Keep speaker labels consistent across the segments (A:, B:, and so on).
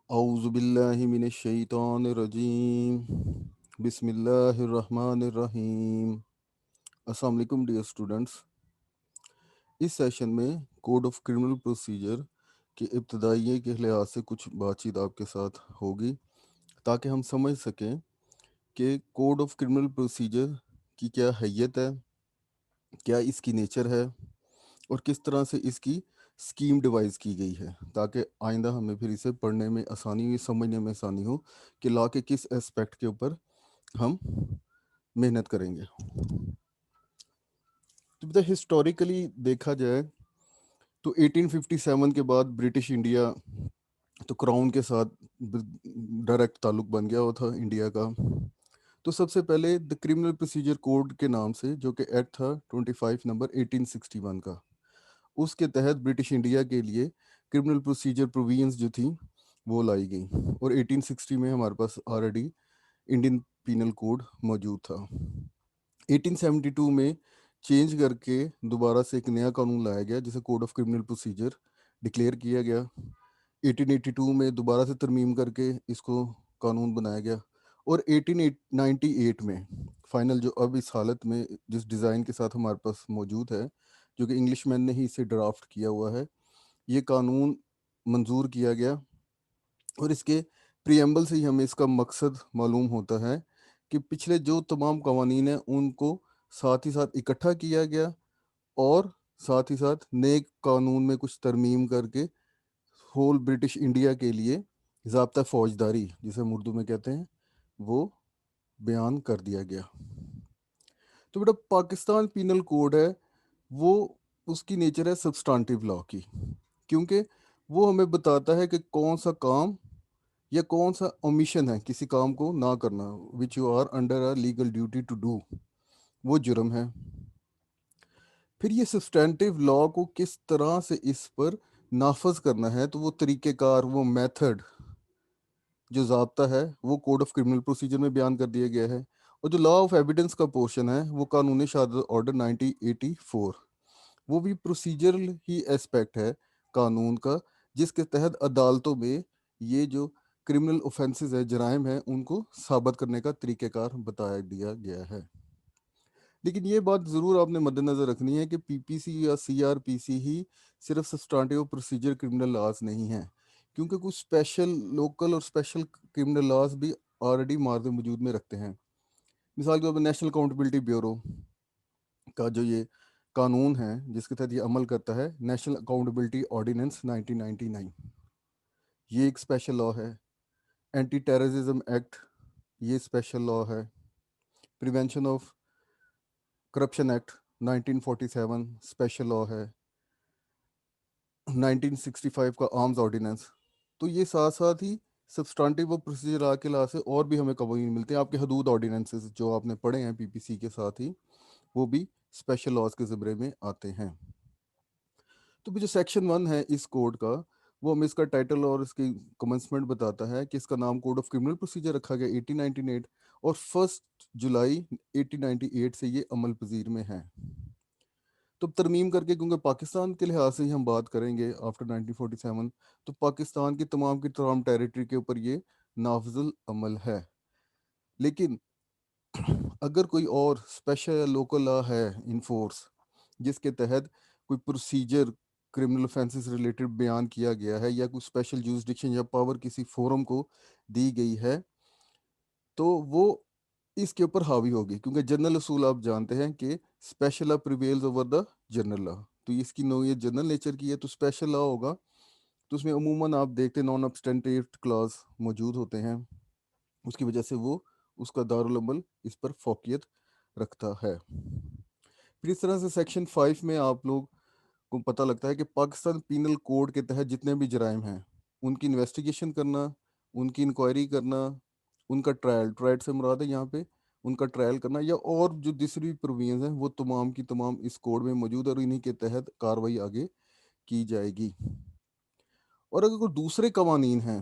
A: اعوذ باللہ من الشیطان الرجیم بسم اللہ الرحمن الرحیم۔ السلام علیکم ڈیئر اسٹوڈنٹس۔ اس سیشن میں کوڈ آف کرمنل پروسیجر کے ابتدائیے کے لحاظ سے کچھ بات چیت آپ کے ساتھ ہوگی تاکہ ہم سمجھ سکیں کہ کوڈ آف کرمنل پروسیجر کی کیا حیت ہے، کیا اس کی نیچر ہے، اور کس طرح سے اس کی اسکیم ڈیوائز کی گئی ہے، تاکہ آئندہ ہمیں پھر اسے پڑھنے میں آسانی ہو، سمجھنے میں آسانی ہو کہ لا کے کس اسپیکٹ کے اوپر ہم محنت کریں گے۔ تو ہسٹوریکلی دیکھا جائے تو 1857 کے بعد برٹش انڈیا تو کراؤن کے ساتھ ڈائریکٹ تعلق بن گیا ہوا تھا انڈیا کا۔ تو سب سے پہلے دا کرمنل پروسیجر کوڈ کے نام سے، جو کہ ایکٹ تھا 25 نمبر 1861 کا، اس کے تحت برٹش انڈیا کے لیے کرمنل پروسیجر پروویژنز جو تھیں وہ لائی گئیں، اور 1860 میں ہمارے پاس آلریڈی انڈین پینل کوڈ موجود تھا۔ 1872 میں چینج کر کے دوبارہ سے ایک نیا قانون لایا گیا جسے code of criminal procedure declare کیا گیا۔ 1882 میں دوبارہ سے ترمیم کر کے اس کو قانون بنایا گیا، اور 1898 میں فائنل جو اب اس حالت میں جس ڈیزائن کے ساتھ ہمارے پاس موجود ہے، جو کہ انگلش مین نے ہی اسے ڈرافٹ کیا ہوا ہے، یہ قانون منظور کیا گیا۔ اور اس کے پریمبل سے ہی ہمیں اس کا مقصد معلوم ہوتا ہے کہ پچھلے جو تمام قوانین ہیں ان کو ساتھ ہی ساتھ اکٹھا کیا گیا، اور ساتھ ہی ساتھ نئے قانون میں کچھ ترمیم کر کے ہول برٹش انڈیا کے لیے ضابطہ فوجداری، جسے ہم اردو میں کہتے ہیں، وہ بیان کر دیا گیا۔ تو بیٹا پاکستان پینل کوڈ ہے وہ، اس کی نیچر ہے سبسٹانٹیو لا کی، کیونکہ وہ ہمیں بتاتا ہے کہ کون سا کام یا کون سا اومیشن ہے، کسی کام کو نہ کرنا، which you are under a legal duty to do, وہ جرم ہے۔ پھر یہ سبسٹینٹیو لا کو کس طرح سے اس پر نافذ کرنا ہے، تو وہ طریقہ کار، وہ میتھڈ، جو ضابطہ ہے، وہ کوڈ آف کرمنل پروسیجر میں بیان کر دیا گیا ہے۔ اور جو لا آف ایویڈنس کا پورشن ہے وہ قانون شہادت آرڈر 1984، وہ بھی پروسیجرل ہی اسپیکٹ ہے قانون کا، جس کے تحت عدالتوں میں یہ جو کرمنل اوفینسز ہے، جرائم ہیں، ان کو ثابت کرنے کا طریقہ کار بتایا دیا گیا ہے۔ لیکن یہ بات ضرور آپ نے مد نظر رکھنی ہے کہ پی پی سی یا سی آر پی سی ہی صرف سبسٹانٹیو پروسیجر کرمنل لاز نہیں ہیں، کیونکہ کچھ اسپیشل لوکل اور اسپیشل کرمنل لاز بھی آلریڈی مارد وجود میں رکھتے ہیں۔ مثال کے طور پر نیشنل اکاؤنٹیبلٹی بیورو کا جو یہ قانون ہے جس کے تحت یہ عمل کرتا ہے، نیشنل اکاؤنٹیبلٹی آرڈیننس 1999، یہ ایک اسپیشل لا ہے۔ اینٹی ٹیررزم ایکٹ، یہ اسپیشل لا ہے۔ Prevention of corruption act 1947 special لا ہے۔ 1965 کا آرمز آرڈیننس۔ تو یہ ساتھ ساتھ ہی سبسٹانٹیو اور پروسیجر لا کے لا سے اور بھی ہمیں قوانین ملتے ہیں۔ آپ کے حدود آرڈیننسز جو آپ نے پڑھے ہیں پی پی سی کے ساتھ ہی، وہ بھی اسپیشل لاز کے زمرے میں آتے ہیں۔ تو جو سیکشن 1 ہے اس کوڈ کا، وہ ہمیں اس کا ٹائٹل اور اس کی کمنسمنٹ بتاتا ہے کہ اس کا نام کوڈ آف کرمنل پروسیجر رکھا گیا 1898، اور 1 جولائی 1898 سے یہ عمل پذیر میں ہے۔ تو ترمیم کر کے، کیونکہ پاکستان کے لحاظ سے ہی ہم بات کریں گے آفٹر 1947، تو پاکستان کی تمام ٹیریٹری کے اوپر یہ نافذ العمل ہے۔ لیکن اگر کوئی اور اسپیشل یا لوکل لا ہے ان فورس، جس کے تحت کوئی پروسیجر کرمنل offenses ریلیٹڈ بیان کیا گیا ہے، یا کوئی اسپیشل جورسڈکشن یا پاور کسی فورم کو دی گئی ہے، تو وہ اس کے اوپر حاوی ہوگی، کیونکہ جنرل اصول آپ جانتے ہیں کہ special law prevails over the general law. تو اس کی نوعیت جنرل نیچر کی ہے، تو اسپیشل لا ہوگا تو اس میں عموماً آپ دیکھتے نان ابسٹینٹیو کلاز موجود ہوتے ہیں، اس کی وجہ سے وہ اس کا دارالعمل اس پر فوقیت رکھتا ہے۔ پھر اس طرح سے سیکشن 5 میں آپ لوگ کو پتہ لگتا ہے کہ پاکستان پینل کوڈ کے تحت جتنے بھی جرائم ہیں ان کی انویسٹیگیشن کرنا، ان کی انکوائری کرنا، ان کا ٹرائل سے مراد ہے یہاں پہ ان کا ٹرائل کرنا، یا اور جو دوسری پروویژنز ہیں وہ تمام کی تمام اس کوڈ میں موجود ہے، اور انہی کے تحت کارروائی آگے کی جائے گی۔ اور اگر کوئی دوسرے قوانین ہیں،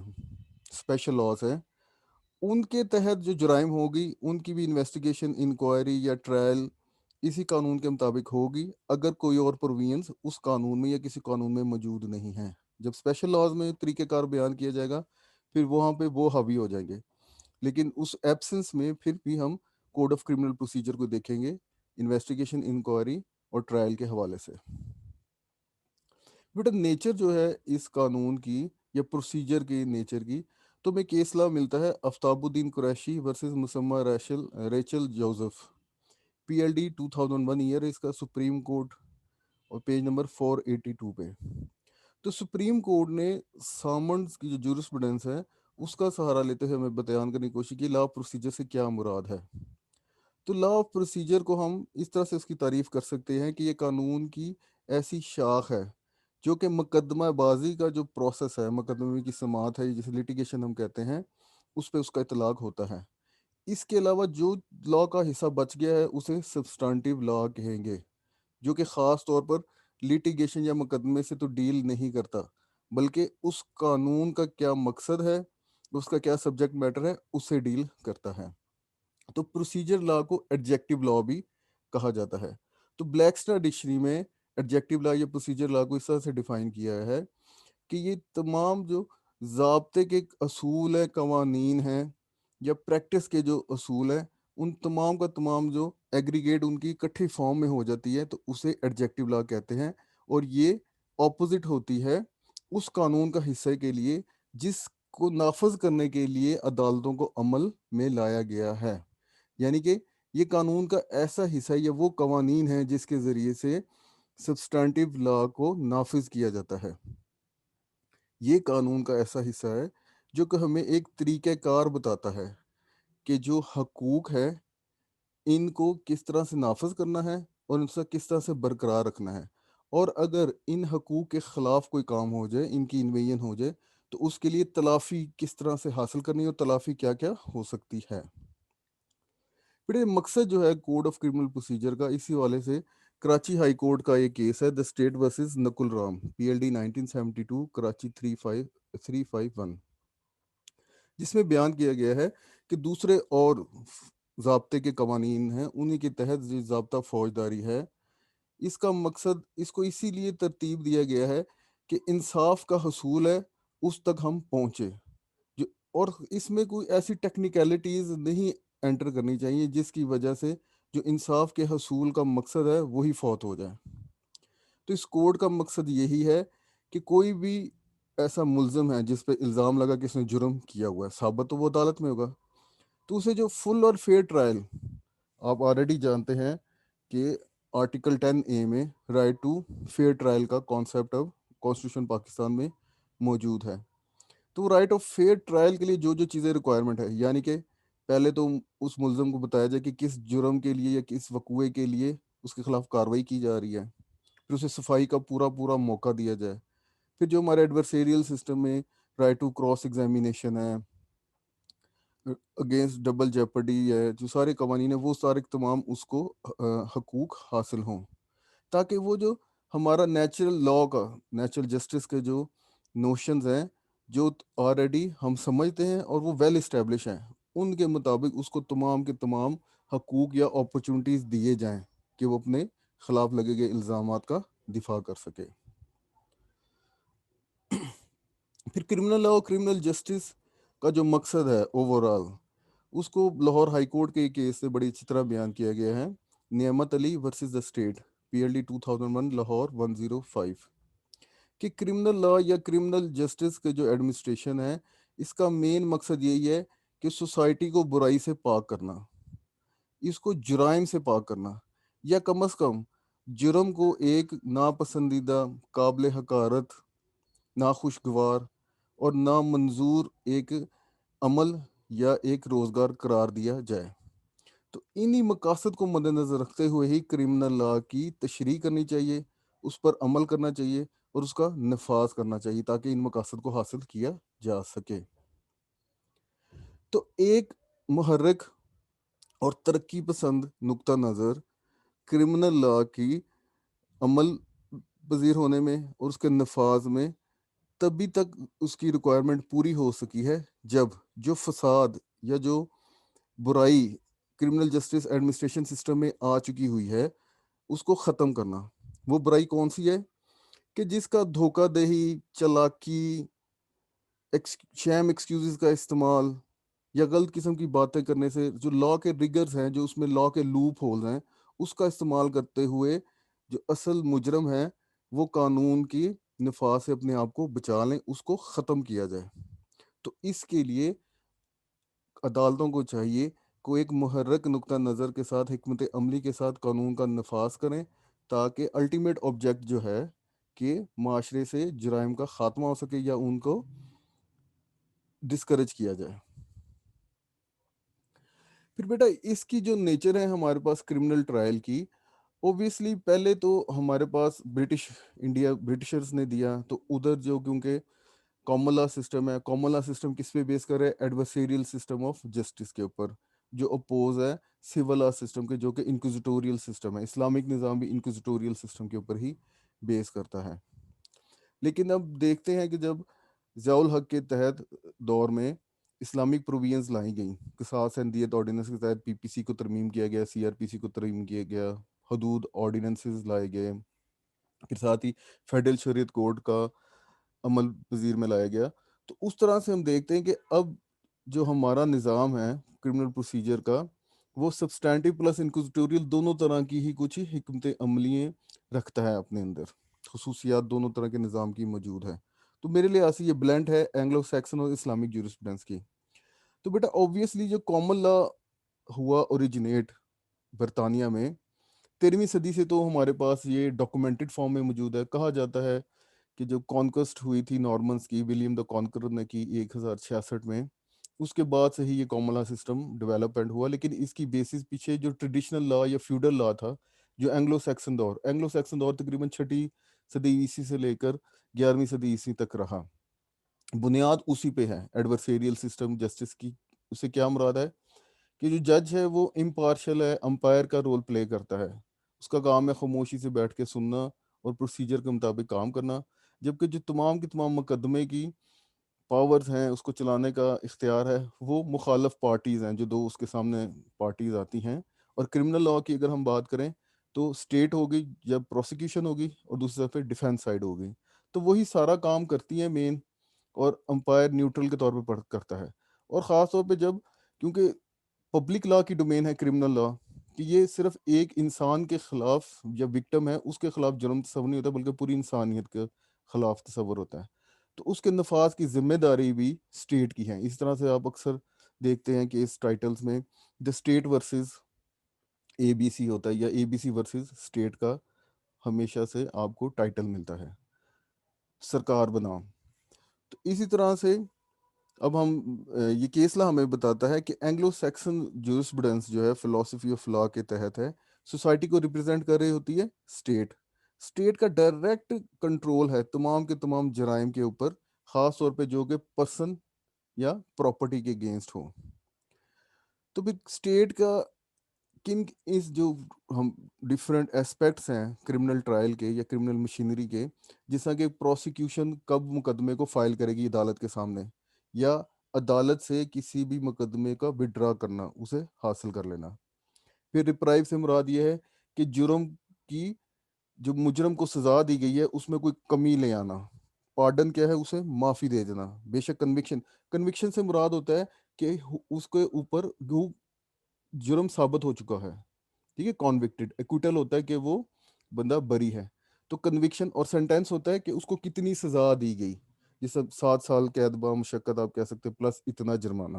A: اسپیشل لاز ہیں، ان کے تحت جو جرائم ہوگی ان کی بھی انویسٹیگیشن، انکوائری یا ٹرائل اسی قانون کے مطابق ہوگی، اگر کوئی اور پروویژنز اس قانون میں یا کسی قانون میں موجود نہیں ہیں۔ جب اسپیشل لاز میں طریقہ کار بیان کیا جائے گا، پھر وہاں پہ وہ حاوی ہو جائیں گے. لیکن اس ایبسنس میں پھر بھی ہم کوڈ آف کرمنل پروسیجر کو دیکھیں گے انویسٹیگیشن، انکوائری اور ٹرائل کے حوالے سے. بیٹا نیچر جو ہے اس قانون کی یا پروسیجر کی نیچر کی، تو میں کیس لا ملتا ہے آفتاب الدین قریشی ورسز مسمہ Rachel Joseph, P L D 2001 year اس کا سپریم کورٹ، اور پیج نمبر 482 پہ. تو سپریم کورٹ نے سامنز کی جو جورسپروڈنس ہے اس کا سہارا لیتے ہوئے ہمیں بیان کرنے کی کوشش کی لا آف پروسیجر سے کیا مراد ہے. تو لا آف پروسیجر کو ہم اس طرح سے اس کی تعریف کر سکتے ہیں کہ یہ قانون کی ایسی شاخ ہے جو کہ مقدمہ بازی کا جو پروسیس ہے، مقدمے کی سماعت ہے جسے لیٹیگیشن ہم کہتے ہیں، اس پہ اس کا اطلاق ہوتا ہے. اس کے علاوہ جو لا کا حصہ بچ گیا ہے اسے سبسٹانٹیو لا کہیں گے، جو کہ خاص طور پر لیٹیگیشن یا مقدمے سے تو ڈیل نہیں کرتا، بلکہ اس قانون کا کیا مقصد ہے، اس کا کیا سبجیکٹ میٹر ہے، اس سے ڈیل کرتا ہے. تو پروسیجر لا کو ایڈجیکٹو لا بھی کہا جاتا ہے. تو بلیکسٹر ڈکشنری میں ایڈجیکٹو لا یا پروسیجر لا کو اس طرح سے ڈیفائن کیا ہے کہ یہ تمام جو ضابطے کے اصول ہیں، قوانین ہیں، یا پریکٹس کے جو اصول ہیں، ان تمام کا تمام جو ایگریگیٹ ان کی اکٹھی فارم میں ہو جاتی ہے تو اسے ایڈجیکٹو لا کہتے ہیں. اور یہ اپوزٹ ہوتی ہے اس قانون کا حصے کے لیے جس کو نافذ کرنے کے لیے عدالتوں کو عمل میں لایا گیا ہے. یعنی کہ یہ قانون کا ایسا حصہ یا وہ قوانین ہیں جس کے ذریعے سے سبسٹانٹیو لا کو نافذ کیا جاتا ہے. یہ قانون کا ایسا حصہ ہے جو کہ ہمیں ایک طریقہ کار بتاتا ہے کہ جو حقوق ہے ان کو کس طرح سے نافذ کرنا ہے اور ان سے کس طرح سے برقرار رکھنا ہے. اور اگر ان حقوق کے خلاف کوئی کام ہو جائے، ان کی انویژن ہو جائے، تو اس کے لیے تلافی کس طرح سے حاصل کرنی ہے اور تلافی کیا کیا ہو سکتی ہے. پھر مقصد جو ہے کوڈ آف کرمنل پروسیجر کا، اسی والے سے کراچی ہائی کورٹ کا ایک کیس ہے دا اسٹیٹ ورسز نکل رام، پی ایل ڈی 1972 کراچی 351، جس میں بیان کیا گیا ہے کہ دوسرے اور ضابطے کے قوانین ہیں انہی کے تحت جو ضابطہ فوجداری ہے، اس کا مقصد اس کو اسی لیے ترتیب دیا گیا ہے کہ انصاف کا حصول ہے اس تک ہم پہنچے جو، اور اس میں کوئی ایسی ٹیکنیکلٹیز نہیں انٹر کرنی چاہیے جس کی وجہ سے جو انصاف کے حصول کا مقصد ہے وہی فوت ہو جائے. تو اس کوڈ کا مقصد یہی ہے کہ کوئی بھی ایسا ملزم ہے جس پہ الزام لگا کہ اس نے جرم کیا ہوا ہے، ثابت تو وہ عدالت میں ہوگا، تو اسے جو فل اور فیئر ٹرائل، آپ آلریڈی جانتے ہیں کہ آرٹیکل 10A میں رائٹ ٹو فیئر ٹرائل کا کانسیپٹ اب کانسٹیٹیوشن پاکستان میں موجود ہے. تو رائٹ آف فیئر ٹرائل کے لیے جو جو چیزیں ریکوائرمنٹ ہے، یعنی کہ پہلے تو اس ملزم کو بتایا جائے کہ کس جرم کے لیے یا کس وقوعے کے لیے اس کے خلاف کارروائی کی جا رہی ہے، پھر اسے صفائی کا پورا پورا موقع دیا جائے. پھر جو ہمارے ایڈورسیریل سسٹم میں رائٹ ٹو کراس ایگزامینیشن ہے، اگینسٹ ڈبل جیپرڈی ہے، جو سارے قوانین ہیں وہ سارے تمام اس کو حقوق حاصل ہوں، تاکہ وہ جو ہمارا نیچرل لا کا، نیچرل جسٹس کے جو نوشنز ہیں جو آلریڈی ہم سمجھتے ہیں اور وہ ویل اسٹیبلش ہیں، ان کے مطابق اس کو تمام کے تمام حقوق یا اپرچونٹیز دیے جائیں کہ وہ اپنے خلاف لگے گئے الزامات کا دفاع کر سکے. پھر کرمنل لا اور کرمنل جسٹس کا جو مقصد ہے اوور آل، اس کو لاہور ہائی کورٹ کے کیس سے بڑی اچھی طرح بیان کیا گیا ہے، Nemat Ali versus the state, P L D 2001 Lahore 105، کہ کرمنل لا یا کرمنل جسٹس کے جو ایڈمنسٹریشن ہے اس کا مین مقصد یہی ہے کہ سوسائٹی کو برائی سے پاک کرنا، اس کو جرائم سے پاک کرنا، یا کم از کم جرم کو ایک ناپسندیدہ، قابل حقارت، ناخوشگوار اور نامنظور ایک عمل یا ایک روزگار قرار دیا جائے. تو انہی مقاصد کو مد نظر رکھتے ہوئے ہی کرمنل لا کی تشریح کرنی چاہیے، اس پر عمل کرنا چاہیے اور اس کا نفاذ کرنا چاہیے تاکہ ان مقاصد کو حاصل کیا جا سکے. تو ایک محرک اور ترقی پسند نقطہ نظر کرمنل لا کی عمل پذیر ہونے میں اور اس کے نفاذ میں تبھی تک اس کی ریکوائرمنٹ پوری ہو سکی ہے جب جو فساد یا جو برائی کرمنل جسٹس ایڈمنسٹریشن سسٹم میں آ چکی ہوئی ہے اس کو ختم کرنا. وہ برائی کون سی ہے کہ جس کا دھوکہ دہی، چالاکی، شیم ایکسکیوزز کا استعمال یا غلط قسم کی باتیں کرنے سے جو لا کے ریگرز ہیں، جو اس میں لا کے لوپ ہولز ہیں، اس کا استعمال کرتے ہوئے جو اصل مجرم ہے وہ قانون کی نفاذ سے اپنے آپ کو بچا لیں، اس کو ختم کیا جائے۔ تو اس کے لیے عدالتوں کو چاہیے کہ ایک محرک نقطہ نظر کے ساتھ، حکمت عملی کے ساتھ قانون کا نفاذ کریں، تاکہ الٹیمیٹ آبجیکٹ جو ہے کہ معاشرے سے جرائم کا خاتمہ ہو سکے یا ان کو ڈسکریج کیا جائے۔ پھر بیٹا اس کی جو نیچر ہے ہمارے پاس کرمنل ٹرائل کی، اوبیسلی پہلے تو ہمارے پاس برٹشرز نے دیا، تو ادھر جو کیونکہ کامن لا سسٹم ہے، کامن لا سسٹم کس پہ بیس کر رہا ہے؟ ایڈورسیریل سسٹم آف جسٹس کے اوپر، جو اپوز ہے سول لا سسٹم کے، جو کہ انکوزیٹوریل سسٹم ہے۔ اسلامک نظام بھی انکوزیٹوریل سسٹم کے اوپر ہی بیس کرتا ہے۔ لیکن اب دیکھتے ہیں کہ جب ضیاء الحق کے تحت دور میں اسلامک پرووینز لائی گئیں، قصاص اینڈ دیت آرڈیننس کے تحت پی پی سی کو ترمیم کیا گیا، سی آر پی سی کو ترمیم کیا گیا، حدود آرڈیننسز لائے گئے، پھر ساتھ ہی فیڈرل شریعت کوڈ کا عمل پذیر میں لایا گیا، تو اس طرح سے ہم دیکھتے ہیں کہ اب جو ہمارا نظام ہے کرمنل پروسیجر کا، وہ سبسٹینٹیو پلس انکوزیٹوریل دونوں طرح کی ہی کچھ حکمت عملیاں رکھتا ہے اپنے اندر، خصوصیات دونوں طرح کے نظام کی موجود ہے۔ تو میرے لیے ایسی یہ بلینڈ ہے اینگلو سیکسن اور اسلامک جورسپروڈنس کی۔ تو بیٹا اوبویسلی جو کامن لا ہوا اوریجنیٹ برطانیہ میں 13ویں صدی سے، تو ہمارے پاس یہ ڈاکومنٹڈ فارم میں موجود ہے۔ کہا جاتا ہے کہ جو کانکوسٹ ہوئی تھی نارمنس کی، ولیم دا کانکرر نے کی 1066 میں، اس کے بعد سے ہی یہ کامن لا سسٹم ڈیولپمنٹ ہوا، لیکن اس کی بیسس پیچھے جو ٹریڈیشنل لا یا فیوڈل لا تھا، جو اینگلو سیکسن دور تقریباً 6 صدی عیسوی سے لے کر 11ویں صدی عیسوی تک رہا، بنیاد اسی پہ ہے ایڈورسیریل سسٹم جسٹس کی۔ اس سے کیا مراد ہے کہ جو جج ہے وہ امپارشل ہے، امپائر کا رول پلے کرتا ہے، اس کا کام ہے خاموشی سے بیٹھ کے سننا اور پروسیجر کے مطابق کام کرنا، جبکہ جو تمام کے تمام مقدمے کی پاورز ہیں، اس کو چلانے کا اختیار ہے، وہ مخالف پارٹیز ہیں، جو دو اس کے سامنے پارٹیز آتی ہیں۔ اور کرمنل لاء کی اگر ہم بات کریں تو اسٹیٹ ہوگی جب پروسیکیوشن ہوگی، اور دوسری طرف پہ ڈیفینس سائڈ ہوگی، تو وہی سارا کام کرتی ہیں مین، اور امپائر نیوٹرل کے طور پہ کرتا ہے۔ اور خاص طور پہ جب، کیونکہ پبلک لا کی ڈومین ہے کرمنل لا، کہ یہ صرف ایک انسان کے خلاف یا وکٹم ہے اس کے خلاف جرم تصور نہیں ہوتا، بلکہ پوری انسانیت کے خلاف تصور ہوتا ہے، تو اس کے نفاذ کی ذمہ داری بھی اسٹیٹ کی ہے۔ اس طرح سے آپ اکثر دیکھتے ہیں کہ اس ٹائٹلز میں the state versus A B C ہوتا ہے، یا A B C versus state کا ہمیشہ سے آپ کو ٹائٹل ملتا ہے، سرکار بنام۔ تو اسی طرح سے اب ہم یہ کیسلا ہمیں بتاتا ہے کہ اینگلو سیکسن جورسپروڈنس جو ہے فلاسفی آف لا کے تحت ہے، سوسائٹی کو ریپرزینٹ کر رہی ہوتی ہے اسٹیٹ کا ڈائریکٹ کنٹرول ہے تمام کے تمام جرائم کے اوپر، خاص طور پہ جو کہ پرسن یا پراپرٹی کے اگینسٹ ہو۔ تو پھر اسٹیٹ کا کن اس جو ہم ڈفرینٹ اسپیکٹس ہیں کرمنل ٹرائل کے یا کرمنل مشینری کے، جس طرح کہ پروسیکیوشن کب مقدمے کو فائل کرے گی عدالت کے سامنے، یا عدالت سے کسی بھی مقدمے کا وڈرا کرنا، اسے حاصل کر لینا۔ پھر ریپرائیو سے مراد یہ ہے کہ جرم کی، جو مجرم کو سزا دی گئی ہے اس میں کوئی کمی لے آنا۔ پارڈن کیا ہے؟ اسے معافی دے دینا۔ بے شک کنوکشن سے مراد ہوتا ہے کہ اس کے اوپر وہ جرم ثابت ہو چکا ہے، ٹھیک ہے، کانوکٹڈ، ایکوٹل ہوتا ہے کہ وہ بندہ بری ہے، تو کنوکشن، اور سینٹینس ہوتا ہے کہ اس کو کتنی سزا دی گئی، جیسے 7 سال قید با مشقت آپ کہہ سکتے پلس اتنا جرمانہ،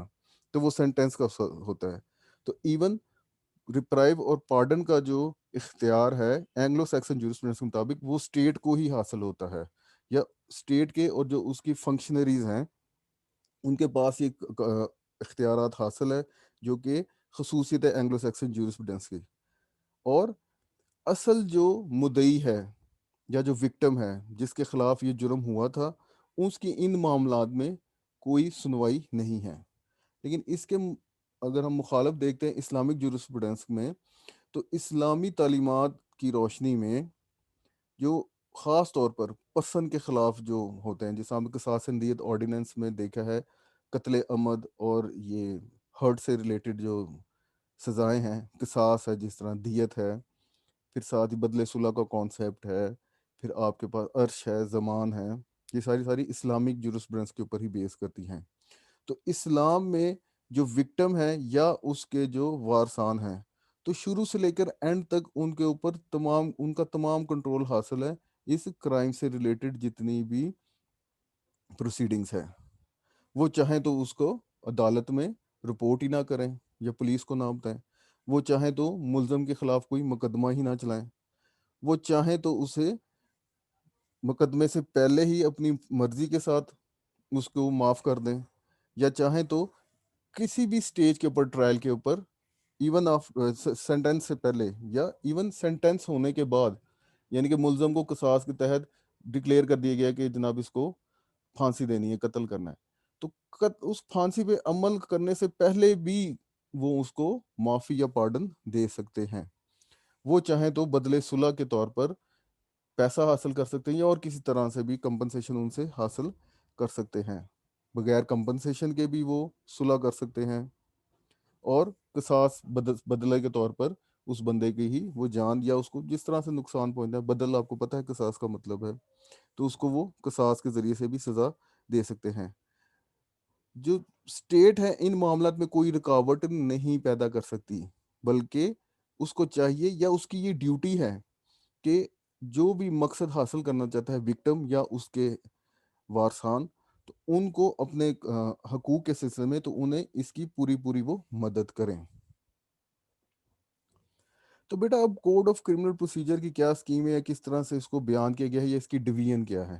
A: تو وہ سینٹینس کا ہوتا ہے۔ تو ایون ریپرائیو اور پارڈن کا جو اختیار ہے اینگلو سیکسن جورسپروڈنس کے مطابق، وہ اسٹیٹ کو ہی حاصل ہوتا ہے، یا اسٹیٹ کے اور جو اس کی فنکشنریز ہیں ان کے پاس یہ اختیارات حاصل ہے، جو کہ خصوصیت ہے اینگلو سیکسن جورسپروڈنس کی۔ اور اصل جو مدعی ہے یا جو وکٹم ہے جس کے خلاف یہ جرم ہوا تھا، اس کی ان معاملات میں کوئی سنوائی نہیں ہے۔ لیکن اس کے اگر ہم مخالف دیکھتے ہیں اسلامک جورسپروڈنس میں، تو اسلامی تعلیمات کی روشنی میں جو خاص طور پر پسند کے خلاف جو ہوتے ہیں، جیسے ہم قصاص دیت آرڈیننس میں دیکھا ہے، قتل عمد اور یہ ہرٹ سے ریلیٹڈ جو سزائیں ہیں، قصاص ہے، جس طرح دیت ہے، پھر ساتھ ہی بدلے صلح کا کانسیپٹ ہے، پھر آپ کے پاس عرش ہے، زمان ہے، یہ ساری ساری اسلامک جورسپروڈنس کے اوپر ہی بیس کرتی ہیں. تو اسلام میں جو وکٹم ہے یا اس کے جو وارثان ہیں تو شروع سے لے کر اینڈ تک ان کے اوپر تمام ان کا تمام کنٹرول حاصل ہے اس کرائم سے ریلیٹڈ جتنی بھی پروسیڈنگس ہے. وہ چاہیں تو اس کو عدالت میں رپورٹ ہی نہ کریں یا پولیس کو نہ بتائیں. وہ چاہیں تو ملزم کے خلاف کوئی مقدمہ ہی نہ چلائیں. وہ چاہیں تو اسے مقدمے سے پہلے ہی اپنی مرضی کے ساتھ اس کو معاف کر دیں, یا چاہیں تو کسی بھی سٹیج کے اوپر ٹرائل کے اوپر ایون سینٹینس سے پہلے یا ایون سینٹینس ہونے کے بعد, یعنی کہ ملزم کو قصاص کے تحت ڈکلیئر کر دیا گیا کہ جناب اس کو پھانسی دینی ہے, قتل کرنا ہے, تو اس پھانسی پہ عمل کرنے سے پہلے بھی وہ اس کو معافی یا پارڈن دے سکتے ہیں. وہ چاہیں تو بدلے صلح کے طور پر پیسہ حاصل کر سکتے ہیں یا اور کسی طرح سے بھی کمپنسیشن ان سے حاصل کر سکتے ہیں. بغیر کمپنسیشن کے بھی وہ صلح کر سکتے ہیں, اور قصاص بدلے کے طور پر اس بندے کی ہی وہ جان یا اس کو جس طرح سے نقصان پہنچا ہے, بدل آپ کو پتہ ہے قصاص کا مطلب ہے, تو اس کو وہ قصاص کے ذریعے سے بھی سزا دے سکتے ہیں. جو اسٹیٹ ہے ان معاملات میں کوئی رکاوٹ نہیں پیدا کر سکتی, بلکہ اس کو چاہیے یا اس کی یہ ڈیوٹی ہے کہ جو بھی مقصد حاصل کرنا چاہتا ہے وکٹم یا اس کے وارثان, تو ان کو اپنے حقوق کے سلسلے میں تو انہیں اس کی پوری پوری وہ مدد کریں. تو بیٹا اب کوڈ آف کرمنل پروسیجر کی کیا اسکیم ہے یا کس طرح سے اس کو بیان کیا گیا ہے یا اس کی ڈویژن کیا ہے,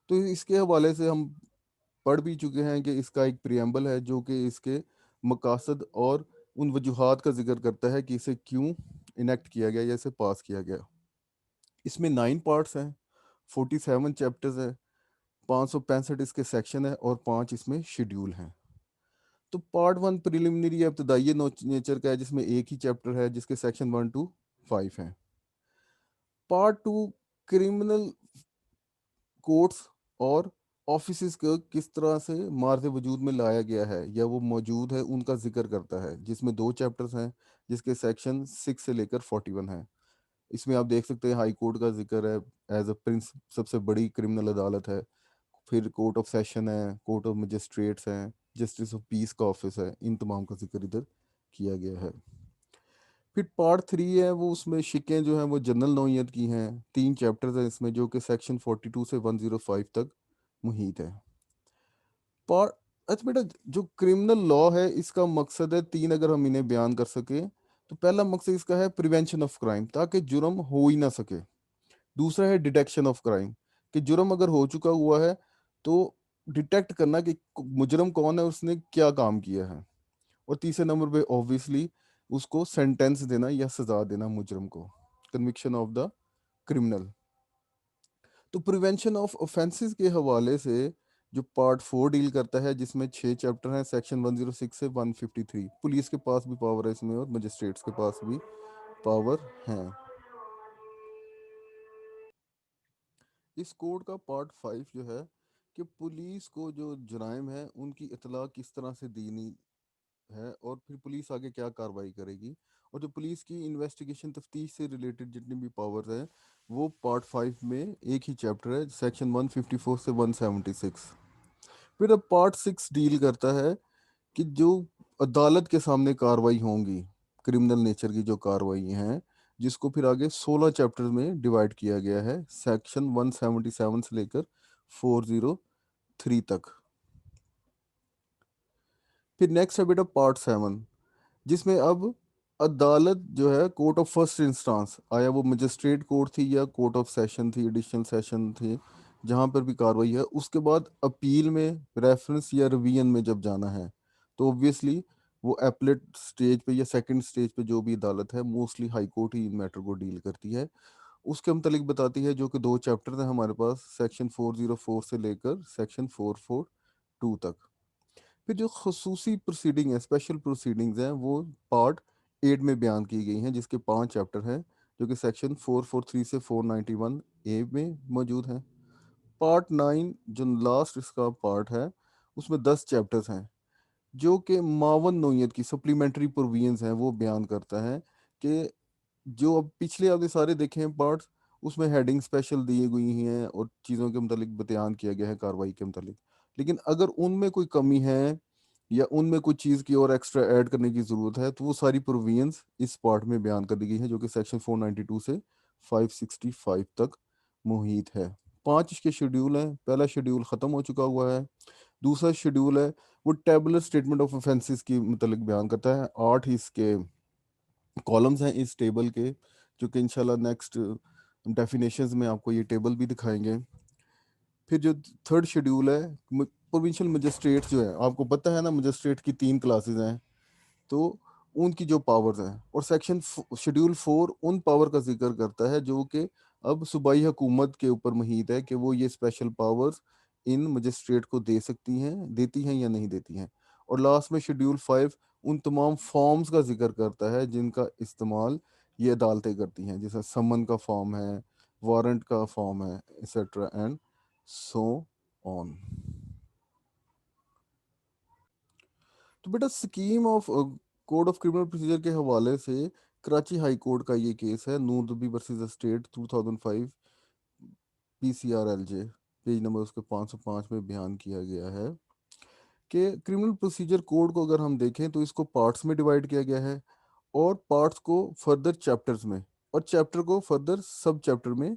A: تو اس کے حوالے سے ہم پڑھ بھی چکے ہیں کہ اس کا ایک پریمبل ہے جو کہ اس کے مقاصد اور ان وجوہات کا ذکر کرتا ہے کہ اسے کیوں انیکٹ کیا گیا یا اسے پاس کیا گیا. اس میں 9 پارٹس ہیں, 47 چیپٹرز ہیں, 565 اس کے سیکشن ہیں اور 5 اس میں شیڈیول ہیں. تو پارٹ 1 پریلیمنری یا ابتدائی نیچر کا ہے جس میں ایک ہی چیپٹر ہے جس کے سیکشن 1 to 5 ہیں. پارٹ 2 کرمنل کورٹس اور آفیسز کو کس طرح سے مارز وجود میں لایا گیا ہے یا وہ موجود ہے ان کا ذکر کرتا ہے, جس میں 2 چیپٹرز ہیں جس کے سیکشن 6 سے لے کر 41 ہیں. اس میں آپ دیکھ سکتے ہیں ہائی کورٹ کا ذکر ہے ایز اے پرنس, سب سے بڑی کرمنل عدالت ہے. پھر کورٹ آف سیشن ہے, کورٹ آف مجسٹریٹس ہیں, جسٹس آف پیس کا آفس ہے, ان تمام کا ذکر ادھر کیا گیا ہے. پھر پارٹ 3 ہے وہ اس میں شکیں جو ہیں وہ جنرل نوعیت کی ہیں, 3 چیپٹرز ہیں اس میں جو کہ سیکشن 42 سے 105 تک محیط ہے. پارٹ اچھا بیٹا جو کرمنل لا ہے اس کا مقصد ہے 3, اگر ہم انہیں بیان کر سکیں تو پہلا مقصد اس کا ہے پریونشن آف کرائم, تاکہ جرم ہو ہی نہ سکے. دوسرا ہے ڈیٹیکشن آف کرائم, کہ جرم اگر ہو چکا ہوا ہے تو ڈیٹیکٹ کرنا کہ مجرم کون ہے, اس نے کیا کام کیا ہے. اور تیسرے نمبر پہ اوبویسلی اس کو سینٹینس دینا یا سزا دینا مجرم کو, کنوکشن آف دا کرمنل. تو پریونشن آف اوفینسز کے حوالے سے جو پارٹ 4 ڈیل کرتا ہے جس میں 6 چیپٹر ہیں, سیکشن 106 سے 153. پولیس کے پاس بھی پاور ہے اس میں اور مجسٹریٹس کے پاس بھی پاور ہیں. اس کوڈ کا پارٹ 5 جو ہے کہ پولیس کو جو جرائم ہیں ان کی اطلاع کس طرح سے دینی ہے اور پھر پولیس آگے کیا کارروائی کرے گی, اور جو پولیس کی انویسٹیگیشن تفتیش سے ریلیٹڈ جتنی بھی پاورز ہیں وہ پارٹ 5 میں ایک ہی چیپٹر ہے, سیکشن 154 سے 176. پھر اب پارٹ 6 ڈیل کرتا ہے کہ جو عدالت کے سامنے کارروائی ہوں گی, کرمنل نیچر کی جو کارروائی ہیں, جس کو پھر آگے 16 چیپٹر میں ڈیوائڈ کیا گیا ہے, سیکشن 177 سے لے کر 403 تک. پھر نیکسٹ ہے بیٹا پارٹ 7 جس میں اب عدالت جو ہے کورٹ آف فرسٹ انسٹانس, آیا وہ مجسٹریٹ کورٹ تھی یا کورٹ آف سیشن تھی, ایڈیشنل سیشن تھی, جہاں پر بھی کارروائی ہے, اس کے بعد اپیل میں ریفرنس یا ریویژن میں جب جانا ہے تو اوبویسلی وہ ایپلیٹ سٹیج پہ یا سیکنڈ سٹیج پہ جو بھی عدالت ہے, mostly high court he in matter کو ڈیل کرتی ہے, اس کے متعلق بتاتی ہے, جو کہ 2 چیپٹر ہیں ہمارے پاس, سیکشن 404 سے لے کر سیکشن 442 تک. پھر جو خصوصی پروسیڈنگ ہے, اسپیشل پروسیڈنگز ہیں, وہ پارٹ 8 میں بیان کی گئی ہیں جس کے 5 چیپٹر ہیں جو کہ سیکشن 443 سے 491 اے میں موجود ہیں. پارٹ 9 جو لاسٹ اس کا پارٹ ہے اس میں 10 چیپٹرز ہیں جو کہ معاون نوعیت کی سپلیمنٹری پروویژنز ہیں, وہ بیان کرتا ہے کہ جو اب پچھلے آپ نے سارے دیکھے ہیں پارٹس, اس میں ہیڈنگ اسپیشل دی گئی ہیں اور چیزوں کے متعلق بیان کیا گیا ہے کارروائی کے متعلق. لیکن اگر ان میں کوئی کمی ہے یا ان میں کوئی چیز کی اور ایکسٹرا ایڈ کرنے کی ضرورت ہے تو وہ ساری پرووینس اس پارٹ میں بیان کر دی گئی ہے جو کہ سیکشن 492 سے 565 تک محیط ہے. 5 اس کے شیڈیول ہیں. پہلا شیڈیول ختم ہو چکا ہوا ہے. دوسرا شیڈیول ہے وہ ٹیبلر اسٹیٹمنٹ آف افینسز کی متعلق بیان کرتا ہے. 8 اس کے کالمز ہیں اس ٹیبل کے جو کہ انشاءاللہ نیکسٹ ڈیفینیشنز میں آپ کو یہ ٹیبل بھی دکھائیں گے. پھر جو تھرڈ شیڈیول ہے پروونشل مجسٹریٹ جو ہے آپ کو پتہ ہے نا مجسٹریٹ کی 3 کلاسز ہیں تو ان کی جو پاورز ہیں اور سیکشن شیڈیول 4 ان پاور کا ذکر کرتا ہے جو کہ اب صوبائی حکومت کے اوپر محیط ہے کہ وہ یہ اسپیشل پاورز ان مجسٹریٹ کو دے سکتی ہیں دیتی ہیں یا نہیں دیتی ہیں. اور لاسٹ میں شیڈیول 5 ان تمام فارمز کا ذکر کرتا ہے جن کا استعمال یہ عدالتیں کرتی ہیں جیسے سمن کا فارم ہے وارنٹ کا فارم ہے ایٹسٹرا اینڈ سو آن. تو بیٹا scheme of code of criminal procedure کے حوالے سے کراچی ہائی کورٹ کا یہ کیس ہے نور دبی versus state 2005 P C R L J page number اس کے 505 میں بیان کیا گیا ہے کہ کرمنل پروسیجر کوڈ کو اگر ہم دیکھیں تو اس کو پارٹس میں ڈیوائڈ کیا گیا ہے اور پارٹس کو فردر چیپٹرز میں اور چیپٹر کو فردر سب چیپٹر میں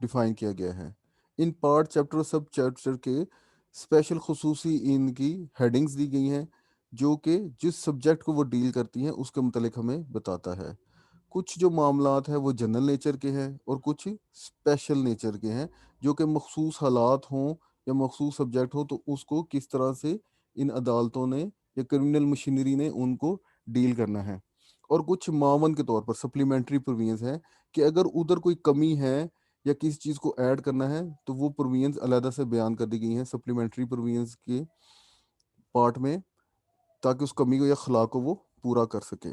A: ڈیفائن کیا گیا ہے. ان پارٹ چیپٹر اور سب چیپٹر کے اسپیشل خصوصی ان کی ہیڈنگز دی گئی ہیں جو کہ جس سبجیکٹ کو وہ ڈیل کرتی ہیں اس کے متعلق ہمیں بتاتا ہے. کچھ جو معاملات ہیں وہ جنرل نیچر کے ہیں اور کچھ اسپیشل نیچر کے ہیں جو کہ مخصوص حالات ہوں یا مخصوص سبجیکٹ ہو تو اس کو کس طرح سے ان عدالتوں نے یا کرمنل مشینری نے ان کو ڈیل کرنا ہے. اور کچھ معاون کے طور پر سپلیمنٹری پرووینز ہیں کہ اگر ادھر کوئی کمی ہے یا کسی چیز کو ایڈ کرنا ہے تو وہ پرووینز علیحدہ سے بیان کر دی گئی ہیں سپلیمنٹری پرووینز کے پارٹ میں تاکہ اس کمی کو یا خلا کو وہ پورا کر سکے.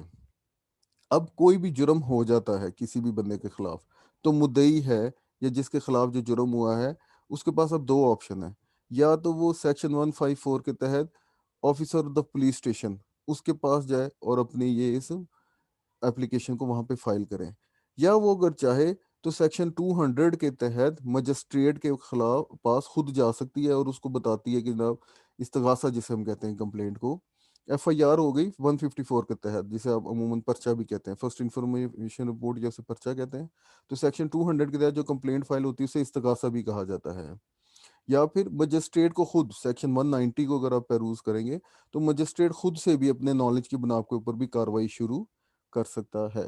A: اب کوئی بھی جرم ہو جاتا ہے کسی بھی بندے کے خلاف تو مدعی ہے یا جس کے خلاف جو جرم ہوا ہے اس کے پاس اب 2 آپشن ہیں. یا تو وہ سیکشن 154 کے تحت officer of the police station اس کے پاس جائے اور اپنی یہ اس اپلیکیشن کو وہاں پہ فائل کریں یا وہ اگر چاہے تو سیکشن 200 کے تحت مجسٹریٹ کے خلاف پاس خود جا سکتی ہے اور اس کو بتاتی ہے کہ جناب استغاثہ جسے ہم کہتے ہیں کمپلینٹ کو ایف آئی آر ہو گئی 154 کے تحت جسے آپ عموماً پرچہ بھی کہتے ہیں فرسٹ انفارمیشن رپورٹ جیسے پرچہ کہتے ہیں تو سیکشن 200 کے تحت جو کمپلینٹ فائل ہوتی ہے اسے استغاثہ بھی کہا جاتا ہے. یا پھر مجسٹریٹ کو خود سیکشن 190 کو اگر آپ پیروز کریں گے تو مجسٹریٹ خود سے بھی اپنے نالج کی بنا کے اوپر بھی کارروائی شروع کر سکتا ہے.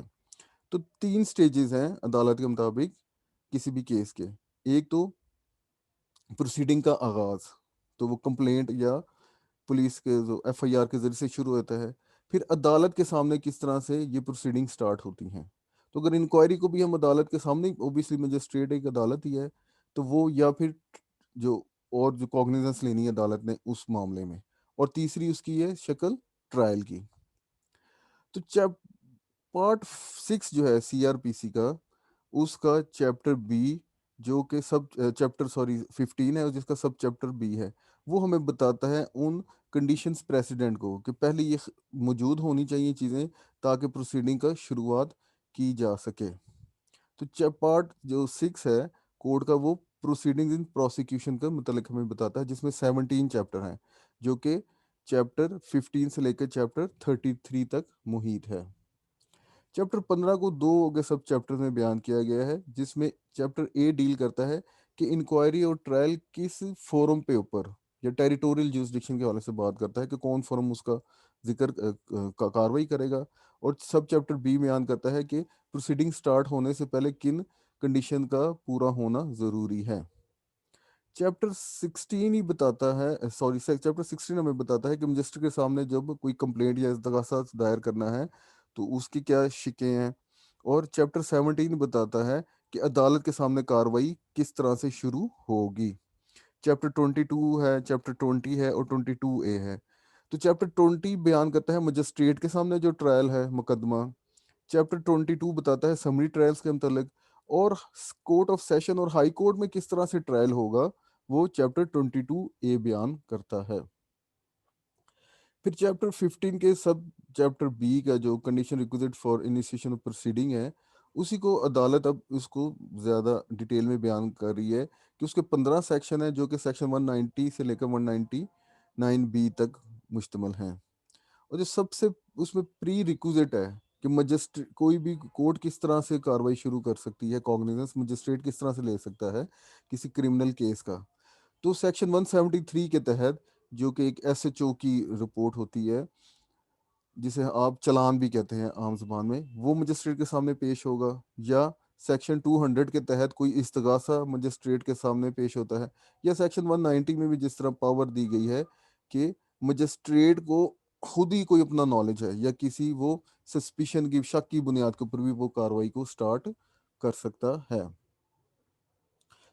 A: تو 3 سٹیجز ہیں عدالت کے مطابق کسی بھی کیس کے. ایک تو پروسیڈنگ کا آغاز تو وہ کمپلینٹ یا پولیس کے جو ایف آئی آر کے ذریعے سے شروع ہوتا ہے. پھر عدالت کے سامنے کس طرح سے یہ پروسیڈنگ سٹارٹ ہوتی ہیں تو اگر انکوائری کو بھی ہم عدالت کے سامنے اوبیسلی مجسٹریٹ ایک عدالت ہی ہے تو وہ یا پھر جو اور جو کوگنیزنس لینی ہے عدالت نے اس معاملے میں. اور تیسری اس کی ہے شکل ٹرائل کی. تو پارٹ 6 جو ہے سی آر پی سی کا اس کا چیپٹر بی جو کہ سب چیپٹر 15 ہے اور جس کا سب چیپٹر بی ہے وہ ہمیں بتاتا ہے ان کنڈیشنز پریسیڈنٹ کو کہ پہلے یہ موجود ہونی چاہیے چیزیں تاکہ پروسیڈنگ کا شروعات کی جا سکے. تو پارٹ جو 6 ہے کوڈ کا وہ پروسیڈنگ ان پروسیکیوشن کا متعلق ہمیں بتاتا ہے جس میں 17 چیپٹر ہیں جو کہ چیپٹر 15 سے لے کر چیپٹر 33 تک محیط ہے. چیپٹر 15 کو 2 سب چیپٹر میں بیان کیا گیا ہے جس میں چیپٹر اے ڈیل کرتا ہے کہ انکوائری اور ٹرائل کس فورم پہ اوپر یا ٹیریٹوریل جورسڈکشن کے حوالے سے بات کرتا ہے کہ کون فورم اس کا ذکر کاروائی کرے گا. اور سب چیپٹر بی بیان کرتا ہے کہ پروسیڈنگ سٹارٹ ہونے سے پہلے کن کنڈیشن کا پورا ہونا ضروری ہے. چیپٹر 16 ہی بتاتا ہے چیپٹر 16 ہمیں بتاتا ہے کہ مجسٹر کے سامنے جب کوئی کمپلینٹ یا استغاثہ دائر کرنا ہے تو اس کی کیا شکیں ہیں. اور چیپٹر 17 بتاتا ہے کہ عدالت کے سامنے کاروائی کس طرح سے شروع ہوگی. چیپٹر 22 ہے چیپٹر 20 ہے اور 22A ہے. تو چیپٹر 20 بیان کرتا ہے مجسٹریٹ کے سامنے جو ٹرائل ہے مقدمہ. چیپٹر 22 بتاتا ہے سمری ٹرائلز کے متعلق اور کورٹ آف سیشن اور ہائی کورٹ میں کس طرح سے ٹرائل ہوگا وہ چیپٹر 22A بیان کرتا ہے. پھر چیپٹر 15 کے سب چیپٹر بی کا جو condition requisite for initiation of proceeding ہے اسی کو عدالت اب اس کو زیادہ ڈیٹیل میں بیان کر رہی ہے کہ اس کے 15 سیکشن ہیں جو کہ سیکشن 190 سے لے کر 199B تک مشتمل ہیں. اور جو سب سے اس میں پری ریکوزٹ ہے کہ مجسٹریٹ کوئی بھی کورٹ کس طرح سے کاروائی شروع کر سکتی ہے، کوگنیزنس مجسٹریٹ کس طرح سے لے سکتا ہے کسی کرمنل کیس کا. تو سیکشن 173 کے تحت جو کہ ایک ایس ایچ او کی رپورٹ ہوتی ہے جسے آپ چلان بھی کہتے ہیں عام زبان میں، وہ مجسٹریٹ کے سامنے پیش ہوگا. یا سیکشن 200 کے تحت کوئی استغاثہ مجسٹریٹ کے سامنے پیش ہوتا ہے. یا سیکشن 190 میں بھی جس طرح پاور دی گئی ہے کہ مجسٹریٹ کو خود ہی کوئی اپنا نالج ہے یا کسی وہ سسپیشن کی شک کی بنیاد کے اوپر بھی وہ کاروائی کو سٹارٹ کر سکتا ہے.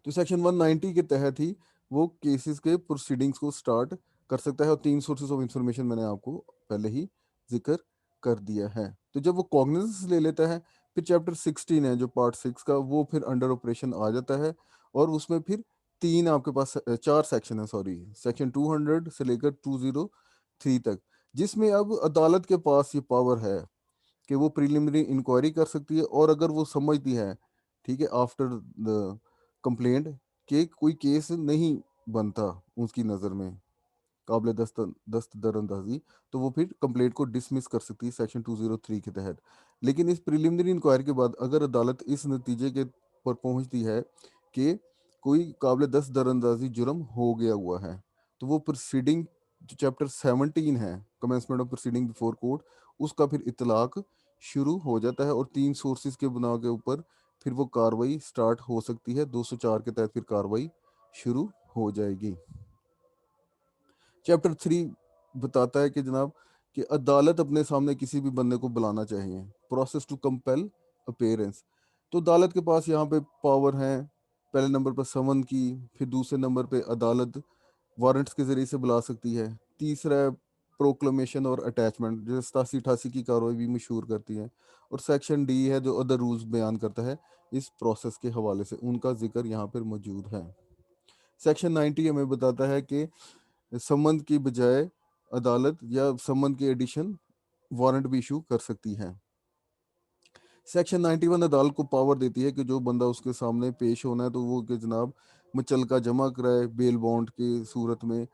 A: تو سیکشن 190 کے تحت ہی وہ کیسز کے پروسیڈنگز کو سٹارٹ کر سکتا ہے. اور 3 سورسز آف انفارمیشن میں نے آپ کو پہلے ہی ذکر کر دیا ہے. تو جب وہ کوگنیزنس لے لیتا ہے پھر چیپٹر 16 ہے جو پارٹ 6 کا، وہ پھر انڈر آپریشن آ جاتا ہے. اور اس میں پھر تین آپ کے پاس 4 سیکشن ہیں، سوری سیکشن 200 سے لے کر 203 تک، جس میں اب عدالت کے پاس یہ پاور ہے کہ وہ پریلیمنری انکوائری کر سکتی ہے. اور اگر وہ سمجھتی ہے ٹھیک ہے آفٹر کمپلینٹ کہ کوئی کیس نہیں بنتا اس کی نظر میں قابل دست در اندازی، تو وہ پھر کمپلینٹ کو ڈسمس کر سکتی ہے سیکشن 203 کے تحت. لیکن اس پریلیمنری انکوائری کے بعد اگر عدالت اس نتیجے کے پر پہنچتی ہے کہ کوئی قابل دست در اندازی جرم ہو گیا ہوا ہے، تو وہ پروسیڈنگ جو چیپٹر 17 ہے commencement of proceeding before court, اس کا پھر اطلاق شروع ہو جاتا ہے. اور 3 سورسز کے بنا کے اوپر پھر وہ کاروائی سٹارٹ ہو سکتی ہے. 204 کے تحت پھر کاروائی شروع ہو جائے گی. چیپٹر 3 بتاتا ہے کہ جناب کہ عدالت اپنے سامنے کسی بھی بندے کو بلانا چاہیے، پروسیس ٹو کمپیل اپیرنس. تو عدالت کے پاس یہاں پہ پاور ہیں، پہلے نمبر پر سمن کی، پھر دوسرے نمبر پہ عدالت وارنٹس کے ذریعے سے بلا سکتی ہے. تیسرا ہے پروکلمیشن اور اٹیچمنٹ، جو 87-88 کی کاروائی بھی مشہور کرتی ہے. اور سیکشن ڈی ہے جو ادر رولز بیان کرتا ہے اس پروسیس کے حوالے سے، ان کا ذکر یہاں پر موجود ہے. سیکشن 90 ہمیں بتاتا ہے کہ سمن کی بجائے عدالت یا سمن کے ایڈیشن وارنٹ بھی ایشو کر سکتی ہے. سیکشن 91 عدالت کو پاور دیتی ہے کہ جو بندہ اس کے سامنے پیش ہونا ہے تو وہ کہ جناب مچلکہ جمع کرائے بیل بانڈ کی صورت میں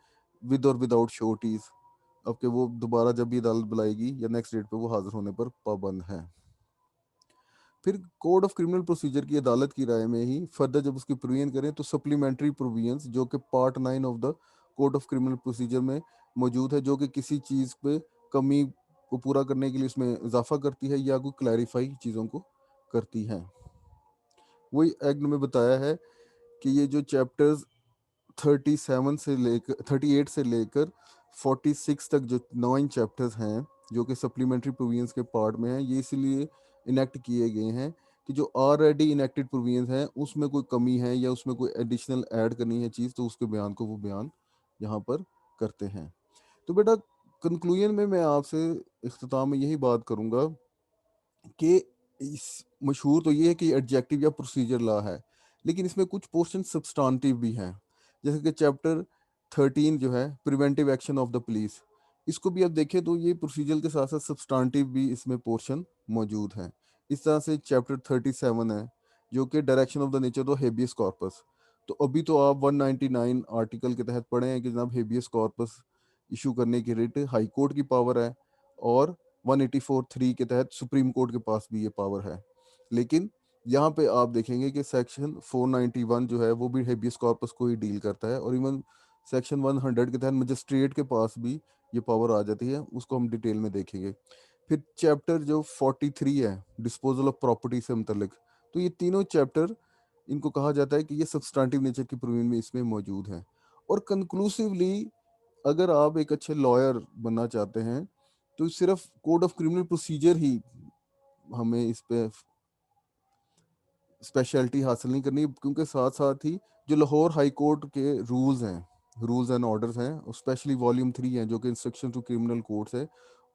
A: ود اور وداؤٹ شورٹیز، اب کہ وہ دوبارہ جب بھی عدالت بلائے گی یا نیکسٹ ڈیٹ پہ وہ حاضر ہونے پر پابند ہے. پھر کوڈ آف کرمنل پروسیجر کی عدالت کی رائے میں ہی فردر جب اس کی پروویژن کریں تو سپلیمنٹری پروویژنس جو کہ part 9 of the code of criminal procedure میں موجود ہے، جو کہ کسی چیز پہ کمی کو پورا کرنے کے لیے اس میں اضافہ کرتی ہے یا کوئی کلیریفائی چیزوں کو کرتی ہے. وہی ایکٹ میں بتایا ہے کہ یہ جو چیپٹرز 37 سے لے کر 38 سے لے کر 46 تک جو 9 چیپٹرز ہیں جو کہ سپلیمنٹری پروویژنس کے پارٹ میں ہیں، یہ اسی لیے انیکٹ کیے گئے ہیں کہ جو آلریڈی انیکٹڈ پروویژنس ہیں اس میں کوئی کمی ہے یا اس میں کوئی ایڈیشنل ایڈ کرنی ہے چیز، تو اس کے بیان کو وہ بیان یہاں پر کرتے ہیں. تو بیٹا کنکلوژن میں آپ سے اختتام میں یہی بات کروں گا کہ اس مشہور تو یہ ہے کہ ایڈجیکٹو یا پروسیجر لا ہے، لیکن اس میں کچھ پورشن سبسٹانٹیو بھی ہیں. جیسے کہ چیپٹر 13 جو ہے preventive action of the police, اس کو بھی آپ دیکھیں تو یہ پروسیجر کے ساتھ ساتھ سبسٹانٹیو بھی اس میں پورشن موجود ہیں. اس طرح سے چیپٹر 37 ہے جو کہ direction of the nature of habeas corpus. تو ابھی تو آپ 199 آرٹیکل کے تحت پڑھے ہیں کہ جناب ہیبیس کارپس ایشو کرنے کی ریٹ ہائی کورٹ کی پاور ہے، اور 184(3) کے تحت سپریم کورٹ کے پاس بھی یہ پاور ہے. لیکن یہاں پہ آپ دیکھیں گے کہ سیکشن 491 جو ہے وہ بھی ہیبیس کارپس کو ہی ڈیل کرتا ہے، اور ایون سیکشن 100 کے تحت مجسٹریٹ کے پاس بھی یہ پاور آ جاتی ہے، اس کو ہم ڈیٹیل میں دیکھیں گے. پھر چیپٹر جو 43 ہے ڈسپوزل آف پراپرٹی سے متعلق، تو یہ تینوں چیپٹر ان کو کہا جاتا ہے کہ یہ سبسٹانٹیو نیچر کی پروویژن میں اس میں موجود ہیں. اور کنکلوسیولی اگر آپ ایک اچھے لائر بننا چاہتے ہیں تو صرف کوڈ آف کرمنل پروسیجر ہی ہمیں اس پہ اسپیشلٹی حاصل نہیں کرنی، کیونکہ ساتھ ساتھ ہی جو لاہور ہائی کورٹ کے رولز اینڈ آرڈرز ہیں، اسپیشلی والیوم 3 ہیں جو کہ انسٹرکشن ٹو کرمنل کورٹس ہے،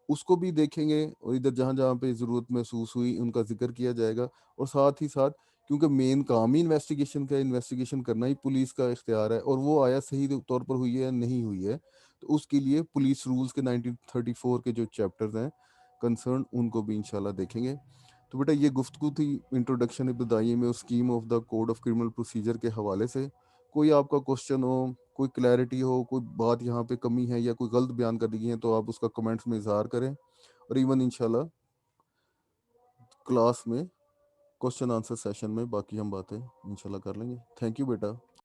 A: اس کو بھی دیکھیں گے. اور ادھر جہاں جہاں پہ ضرورت محسوس ہوئی ان کا ذکر کیا جائے گا. اور ساتھ ہی ساتھ کیونکہ مین کام ہی انویسٹیگیشن کا، انویسٹیگیشن کرنا ہی پولیس کا اختیار ہے، اور وہ آیا صحیح طور پر ہوئی ہے یا نہیں ہوئی ہے، تو اس کے لیے پولیس رولز کے 1934 کے جو چیپٹرز ہیں کنسرن، ان کو بھی انشاءاللہ دیکھیں گے. تو بیٹا یہ گفتگو تھی انٹروڈکشن ابتدائی میں scheme of the code of criminal procedure کے حوالے سے. کوئی آپ کا کوشچن ہو، کوئی کلیئرٹی ہو، کوئی بات یہاں پہ کمی ہے یا کوئی غلط بیان کر دی گئی ہے تو آپ اس کا کمنٹس میں اظہار کریں، اور ایون انشاءاللہ کلاس میں کوشچن آنسر سیشن میں باقی ہم باتیں انشاءاللہ کر لیں گے. Thank you beta.